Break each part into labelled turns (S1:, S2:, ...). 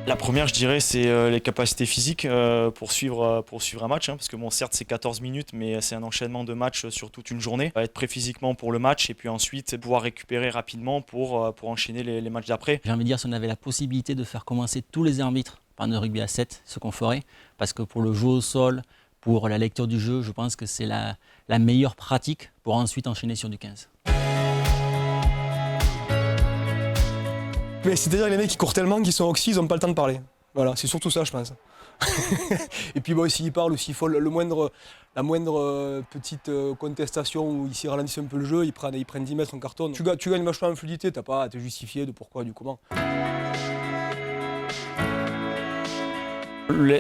S1: La première, je dirais, c'est les capacités physiques pour suivre un match. Parce que bon, certes, c'est 14 minutes, mais c'est un enchaînement de matchs sur toute une journée. Être prêt physiquement pour le match et puis ensuite pouvoir récupérer rapidement pour enchaîner les matchs d'après.
S2: J'ai envie de dire, si on avait la possibilité de faire commencer tous les arbitres par un rugby à 7, ce qu'on ferait, parce que pour le jeu au sol, pour la lecture du jeu, je pense que c'est la meilleure pratique pour ensuite enchaîner sur du 15.
S3: Mais c'est-à-dire les mecs qui courent tellement qu'ils sont oxy, ils n'ont pas le temps de parler. Voilà, c'est surtout ça, je pense. Et puis bon, s'ils parlent, s'il faut la moindre petite contestation où ils ralentissent un peu le jeu, ils prennent 10 mètres en carton. Tu gagnes vachement en fluidité, t'as pas à te justifier de pourquoi, du comment.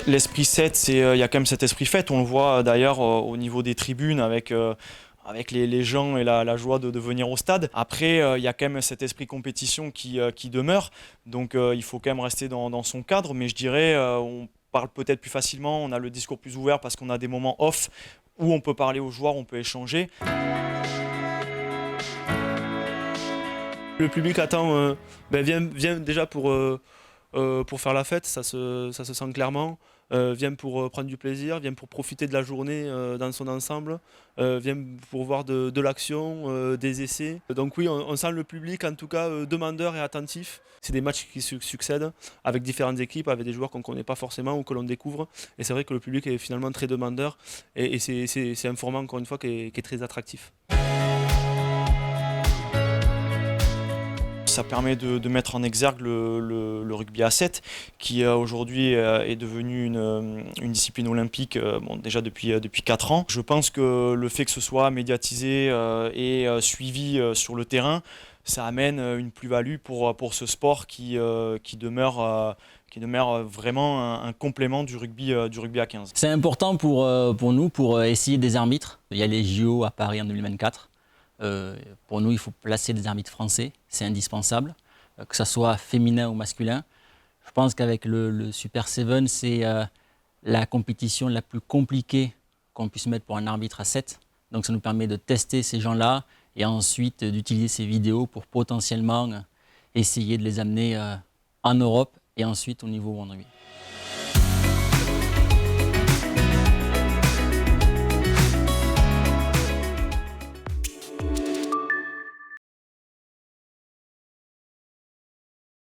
S1: L'esprit 7, il y a quand même cet esprit fête. On le voit d'ailleurs au niveau des tribunes avec les gens et la joie de venir au stade. Après, il y a quand même cet esprit compétition qui demeure. Donc il faut quand même rester dans son cadre. Mais je dirais, on parle peut-être plus facilement, on a le discours plus ouvert parce qu'on a des moments off où on peut parler aux joueurs, on peut échanger.
S4: Le public attend, vient déjà pour faire la fête, ça se sent clairement. Vient pour prendre du plaisir, vient pour profiter de la journée dans son ensemble, vient pour voir de l'action, des essais. Donc oui, on sent le public en tout cas demandeur et attentif. C'est des matchs qui succèdent avec différentes équipes, avec des joueurs qu'on ne connaît pas forcément ou que l'on découvre. Et c'est vrai que le public est finalement très demandeur et c'est un format encore une fois qui est très attractif.
S1: Ça permet de mettre en exergue le rugby à 7 qui aujourd'hui est devenu une discipline olympique déjà depuis 4 ans. Je pense que le fait que ce soit médiatisé et suivi sur le terrain, ça amène une plus-value pour ce sport qui demeure vraiment un complément du rugby à 15.
S2: C'est important pour nous, pour essayer des arbitres. Il y a les JO à Paris en 2024. Pour nous, il faut placer des arbitres français, c'est indispensable, que ce soit féminin ou masculin. Je pense qu'avec le Super 7, c'est la compétition la plus compliquée qu'on puisse mettre pour un arbitre à 7. Donc ça nous permet de tester ces gens-là et ensuite d'utiliser ces vidéos pour potentiellement essayer de les amener en Europe et ensuite au niveau One Rugby.